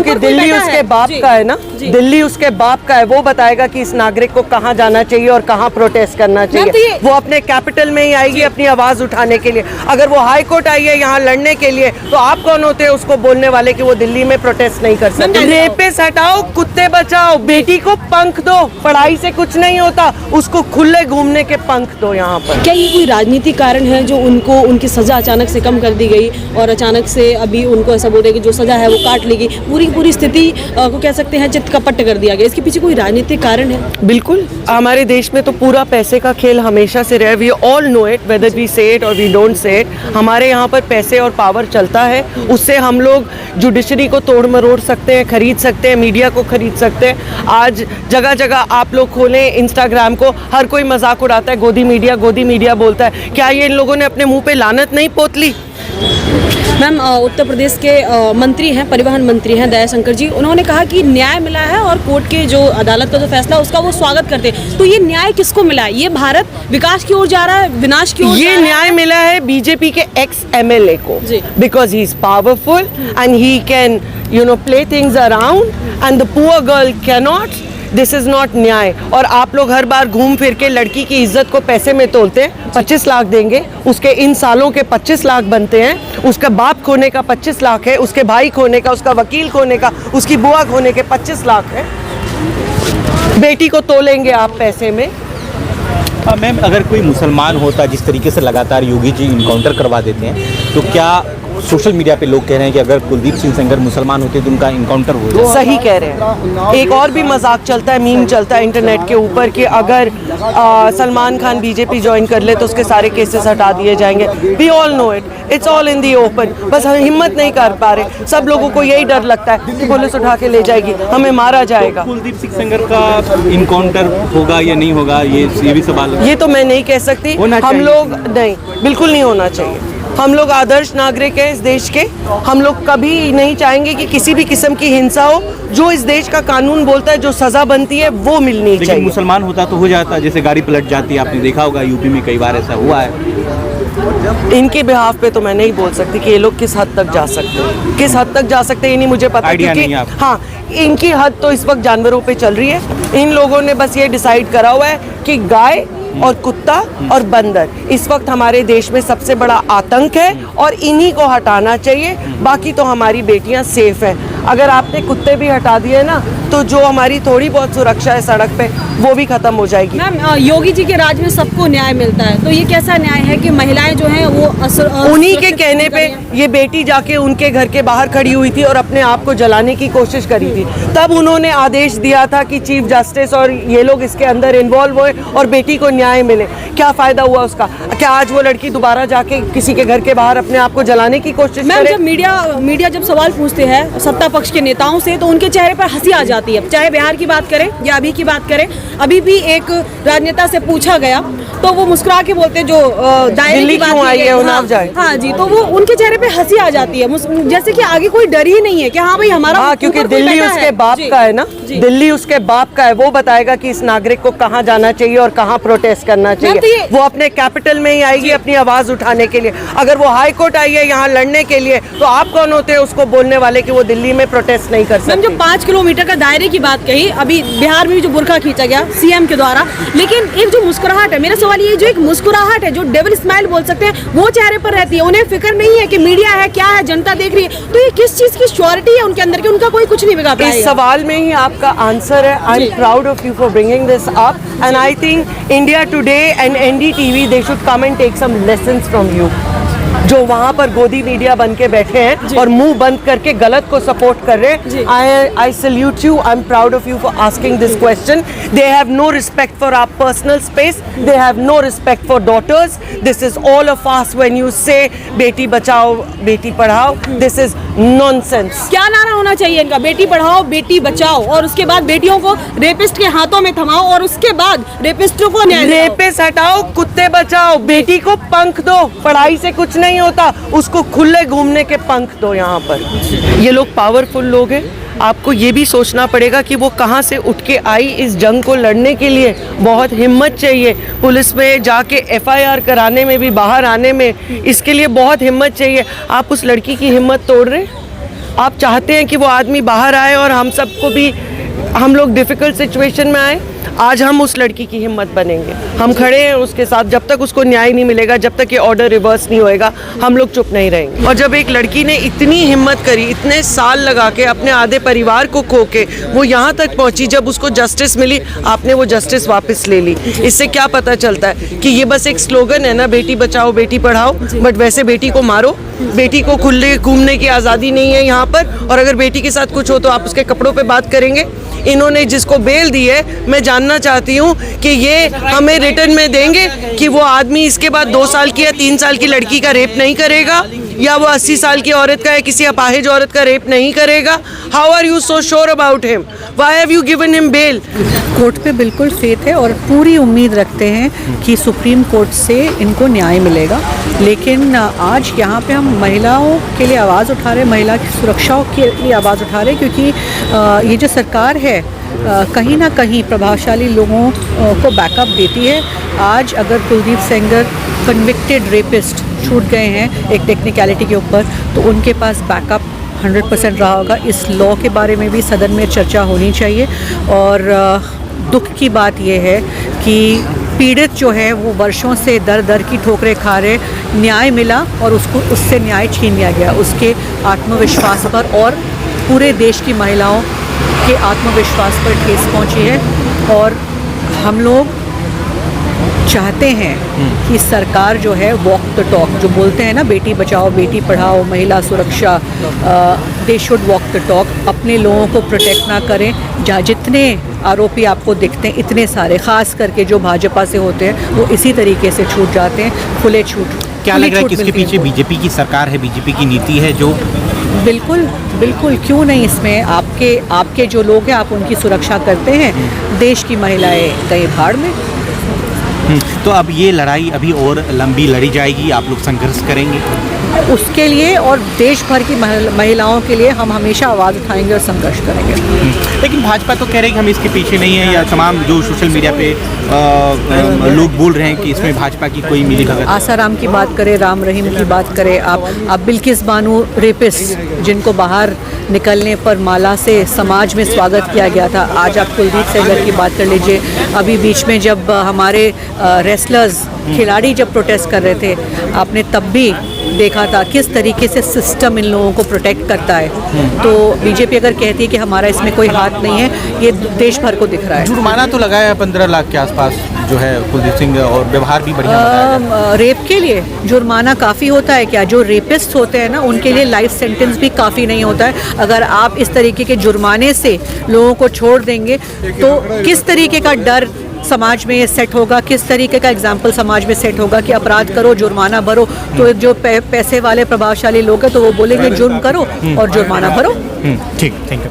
क्योंकि दिल्ली उसके बाप का है ना, दिल्ली उसके बाप का है, वो बताएगा कि इस नागरिक को कहाँ जाना चाहिए और कहाँ प्रोटेस्ट करना चाहिए। वो अपने कैपिटल में ही आएगी अपनी आवाज उठाने के लिए। अगर वो हाई कोर्ट आई है यहाँ लड़ने के लिए, तो आप कौन होते हैं उसको बोलने वाले कि वो दिल्ली में प्रोटेस्ट नहीं कर सकते? रेपिस्ट हटाओ, कुत्ते बचाओ, बेटी को पंख दो। पढ़ाई से कुछ नहीं होता, उसको खुले घूमने के पंख दो यहाँ पर। क्या ये कोई राजनीतिक कारण है जो उनको उनकी सजा अचानक से कम कर दी गई और अचानक से अभी उनको ऐसा बोल रहे कि जो सजा है वो काट लेगी, पूरी स्थिति को कह सकते हैं चित्त कपट कर दिया गया? इसके पीछे कोई राजनीतिक कारण है? बिल्कुल, हमारे देश में तो पूरा पैसे का खेल हमेशा से रहा है। We all know it, whether we say it और वी डोंट से इट। हमारे यहाँ पर पैसे और पावर चलता है, उससे हम लोग जुडिशरी को तोड़ मरोड़ सकते हैं, खरीद सकते हैं, मीडिया को खरीद सकते हैं। आज जगह जगह आप लोग खोलें इंस्टाग्राम को, हर कोई मजाक उड़ाता है, गोदी मीडिया बोलता है। क्या ये इन लोगों ने अपने मुंह पे लानत नहीं पोत ली? मैम, उत्तर प्रदेश के मंत्री हैं, परिवहन मंत्री हैं दयाशंकर जी, उन्होंने कहा कि न्याय मिला है और कोर्ट के जो अदालत का जो फैसला है उसका वो स्वागत करते हैं। तो ये न्याय किसको मिला है? ये भारत विकास की ओर जा रहा है, विनाश की ओर? ये न्याय मिला है बीजेपी के एक्स MLA को, because he is powerful and he can play things around and the poor girl can not. This is not न्याय। और आप लोग हर बार घूम फिर के लड़की की इज्जत को पैसे में तोलते हैं। 25 लाख देंगे, उसके इन सालों के 25 लाख बनते हैं, उसका बाप खोने का 25 लाख है, उसके भाई खोने का, उसका वकील खोने का, उसकी बुआ खोने के 25 लाख है। बेटी को तोलेंगे आप पैसे में? मैम, अगर कोई मुसलमान होता, जिस तरीके से लगातार योगी जी इनकाउंटर करवा देते हैं, तो क्या सोशल मीडिया पे लोग कह रहे हैं कि अगर कुलदीप सिंह सेंगर मुसलमान होते तो उनका इनकाउंटर हो जाए? सही कह रहे हैं। एक और भी मजाक चलता है, मीम चलता है इंटरनेट के ऊपर कि अगर सलमान खान बीजेपी ज्वाइन कर ले तो उसके सारे केसेस हटा दिए जाएंगे। We all know it, it's all in the open. बस हम हिम्मत नहीं कर पा रहे। सब लोगों को यही डर लगता है कि पुलिस उठा के ले जाएगी, हमें मारा जाएगा। कुलदीप सिंह सेंगर का इनकाउंटर होगा या नहीं होगा, ये भी सवाल है। ये तो मैं नहीं कह सकती। हम लोग नहीं, बिल्कुल नहीं होना चाहिए। हम लोग आदर्श नागरिक हैं इस देश के। हम लोग कभी नहीं चाहेंगे कि किसी भी किस्म की हिंसा हो। जो इस देश का कानून बोलता है, जो सजा बनती है, वो मिलनी चाहिए। लेकिन मुसलमान होता तो हो जाता, जैसे गाड़ी पलट जाती है, आपने देखा होगा यूपी में कई बार ऐसा हुआ है। इनके बिहाफ पे तो मैं नहीं बोल सकती कि ये लोग किस हद तक जा सकते हैं, किस हद तक जा सकते हैं, ये नहीं मुझे पता। क्योंकि हाँ, इनकी हद तो इस वक्त जानवरों पे चल रही है। इन लोगों ने बस ये डिसाइड करा हुआ है कि गाय और कुत्ता और बंदर इस वक्त हमारे देश में सबसे बड़ा आतंक है और इन्हीं को हटाना चाहिए। बाकी तो हमारी बेटियां सेफ हैं। अगर आपने कुत्ते भी हटा दिए ना, तो जो हमारी थोड़ी बहुत सुरक्षा है सड़क पे, वो भी खत्म हो जाएगी। मैम, योगी जी के राज में सबको न्याय मिलता है, तो ये कैसा न्याय है कि महिलाएं जो हैं वो उन्हीं के कहने पे ये बेटी जाके उनके घर के बाहर खड़ी हुई थी और अपने आप को जलाने की कोशिश करी थी। तब उन्होंने आदेश दिया था कि चीफ जस्टिस और ये लोग इसके अंदर इन्वॉल्व हुए और बेटी को न्याय मिले। क्या फायदा हुआ उसका? क्या आज वो लड़की दोबारा जाके किसी के घर के बाहर अपने आप को जलाने की कोशिश करे? जब मीडिया जब सवाल पूछते हैं सत्ता पक्ष के नेताओं से, तो उनके चेहरे पर हंसी आ जाती है। चाहे बिहार की बात करें या अभी की बात करें, अभी भी एक राजनेता से पूछा गया तो वो मुस्कुरा के बोलते जो दायरे की बात है, हाँ जी, तो वो उनके चेहरे पे हंसी आ जाती है, जैसे कि आगे कोई डर ही नहीं है कि हाँ भाई हमारा। हाँ, क्योंकि दिल्ली उसके बाप का है ना, दिल्ली उसके बाप का है। वो बताएगा कि इस नागरिक को कहाँ जाना चाहिए और कहाँ प्रोटेस्ट करना चाहिए। वो अपने कैपिटल में ही आएगी अपनी आवाज उठाने के लिए। अगर वो हाई कोर्ट आई है यहाँ लड़ने के लिए, तो आप कौन होते हैं उसको बोलने वाले कि वो दिल्ली में प्रोटेस्ट नहीं कर सकते? जो 5 किलोमीटर का दायरे की बात कही, अभी बिहार में भी जो बुर्का खींचा गया सीएम के द्वारा, लेकिन एक जो मुस्कुराहट है, मेरा सवाल ये, जो एक मुस्कुराहट है, जो डेविल स्माइल बोल सकते हैं, वो चेहरे पर रहती है। उन्हें फिक्र नहीं है कि मीडिया है, क्या है, जनता देख रही है। तो ये किस चीज की श्योरिटी है उनके अंदर कि उनका कोई कुछ नहीं बिगाड़ रहा है? इस सवाल में ही आपका आंसर है। I am proud of you for bringing this up and I think India Today and NDTV they should come and take some lessons from you. जो वहाँ पर गोदी मीडिया बन के बैठे हैं और मुंह बंद करके गलत को सपोर्ट कर रहे हैं। I salute you. I'm proud of you for asking this question. They have no respect for our personal space. They have no respect for daughters. This is all a farce when you say Beti Bachao Beti Padhao. This is nonsense. क्या नारा होना चाहिए इनका? बेटी पढ़ाओ बेटी बचाओ, और उसके बाद बेटियों को रेपिस्ट के हाथों में थमाओ, और उसके बाद रेपिस्टों को न्याय दिलाओ। रेपिस्ट हटाओ, कुत्ते बचाओ, बेटी को पंख दो। पढ़ाई से कुछ नहीं होता, उसको खुले घूमने के पंख दो। यहाँ पर ये लोग पावरफुल लोग हैं। आपको ये भी सोचना पड़ेगा कि वो कहाँ से उठ के आई इस जंग को लड़ने के लिए। बहुत हिम्मत चाहिए पुलिस में जाके FIR कराने में भी, बाहर आने में, इसके लिए बहुत हिम्मत चाहिए। आप उस लड़की की हिम्मत तोड़ रहे हैं। आप चाहते हैं कि वो आदमी बाहर आए और हम सबको भी, हम लोग डिफ़िकल्ट सिचुएशन में आए। आज हम उस लड़की की हिम्मत बनेंगे, हम खड़े हैं उसके साथ। जब तक उसको न्याय नहीं मिलेगा, जब तक ये ऑर्डर रिवर्स नहीं होएगा, हम लोग चुप नहीं रहेंगे। और जब एक लड़की ने इतनी हिम्मत करी, इतने साल लगा के, अपने आधे परिवार को खो के वो यहाँ तक पहुँची, जब उसको जस्टिस मिली, आपने वो जस्टिस वापस ले ली। इससे क्या पता चलता है कि ये बस एक स्लोगन है ना, बेटी बचाओ बेटी पढ़ाओ, बट वैसे बेटी को मारो, बेटी को खुले घूमने की आज़ादी नहीं है यहाँ पर। और अगर बेटी के साथ कुछ हो तो आप उसके कपड़ों पे बात करेंगे। इन्होंने जिसको बेल दी है, मैं जानना चाहती हूँ कि ये हमें रिटर्न में देंगे कि वो आदमी इसके बाद 2 साल की या 3 साल की लड़की का रेप नहीं करेगा, या वो 80 साल की औरत का या किसी अपाहिज औरत का रेप नहीं करेगा। How are you so sure about him? Why have you given him bail? Court पे बिल्कुल फेथ है और पूरी उम्मीद रखते हैं कि सुप्रीम कोर्ट से इनको न्याय मिलेगा। लेकिन आज यहाँ पे हम महिलाओं के लिए आवाज़ उठा रहे हैं, महिला की सुरक्षा के लिए आवाज़ उठा रहे हैं, क्योंकि ये जो सरकार है कहीं ना कहीं प्रभावशाली लोगों को बैकअप देती है। आज अगर कुलदीप सेंगर कन्विक्टेड रेपिस्ट छूट गए हैं एक टेक्निकलिटी के ऊपर, तो उनके पास बैकअप 100% रहा होगा। इस लॉ के बारे में भी सदन में चर्चा होनी चाहिए। और दुख की बात यह है कि पीड़ित जो है वो वर्षों से दर दर की ठोकरें खा रहे, न्याय मिला और उससे न्याय छीन लिया गया। उसके आत्मविश्वास पर और पूरे देश की महिलाओं के आत्मविश्वास पर ठेस पहुंची है। और हम लोग चाहते हैं कि सरकार जो है वॉक द टॉक, जो बोलते हैं ना, बेटी बचाओ बेटी पढ़ाओ, महिला सुरक्षा, they should walk the talk. अपने लोगों को प्रोटेक्ट ना करें। जहाँ जितने आरोपी आपको दिखते हैं, इतने सारे, ख़ास करके जो भाजपा से होते हैं, वो इसी तरीके से छूट जाते हैं, खुले छूट। क्या लग रहा है कि इसके पीछे बीजेपी की सरकार है, बीजेपी की नीति है जो? बिल्कुल बिल्कुल, क्यों नहीं। इसमें आपके जो लोग हैं, आप उनकी सुरक्षा करते हैं, देश की महिलाएं गए भाड़ में। तो अब ये लड़ाई अभी और लंबी लड़ी जाएगी, आप लोग संघर्ष करेंगे उसके लिए, और देश भर की महिलाओं के लिए हम हमेशा आवाज़ उठाएंगे और संघर्ष करेंगे। लेकिन भाजपा तो कह रही है कि हम इसके पीछे नहीं हैं, या तमाम जो सोशल मीडिया पे लोग बोल रहे हैं कि इसमें भाजपा की कोई मिली भगत। आसाराम की बात करें, राम रहीम की बात करें, आप बिल्किस बानो रेपिस्ट जिनको बाहर निकलने पर माला से समाज में स्वागत किया गया था, आज आप कुलदीप सेंगर की बात कर लीजिए। अभी बीच में जब हमारे रेसलर्स, खिलाड़ी जब प्रोटेस्ट कर रहे थे, आपने तब भी देखा था किस तरीके से सिस्टम इन लोगों को प्रोटेक्ट करता है। तो बीजेपी अगर कहती है कि हमारा इसमें कोई हाथ नहीं है, ये देश भर को दिख रहा है। जुर्माना तो लगाया 15 लाख के आसपास जो है कुलदीप सिंह, और व्यवहार भी बढ़िया। रेप के लिए जुर्माना काफ़ी होता है क्या? जो रेपिस्ट होते हैं ना, उनके लिए लाइफ सेंटेंस भी काफ़ी नहीं होता है। अगर आप इस तरीके के जुर्माने से लोगों को छोड़ देंगे तो किस तरीके का डर समाज में सेट होगा, किस तरीके का एग्जाम्पल समाज में सेट होगा कि अपराध करो, जुर्माना भरो। तो जो पैसे वाले प्रभावशाली लोग हैं, तो वो बोलेंगे जुर्म करो और जुर्माना भरो। ठीक, थैंक यू।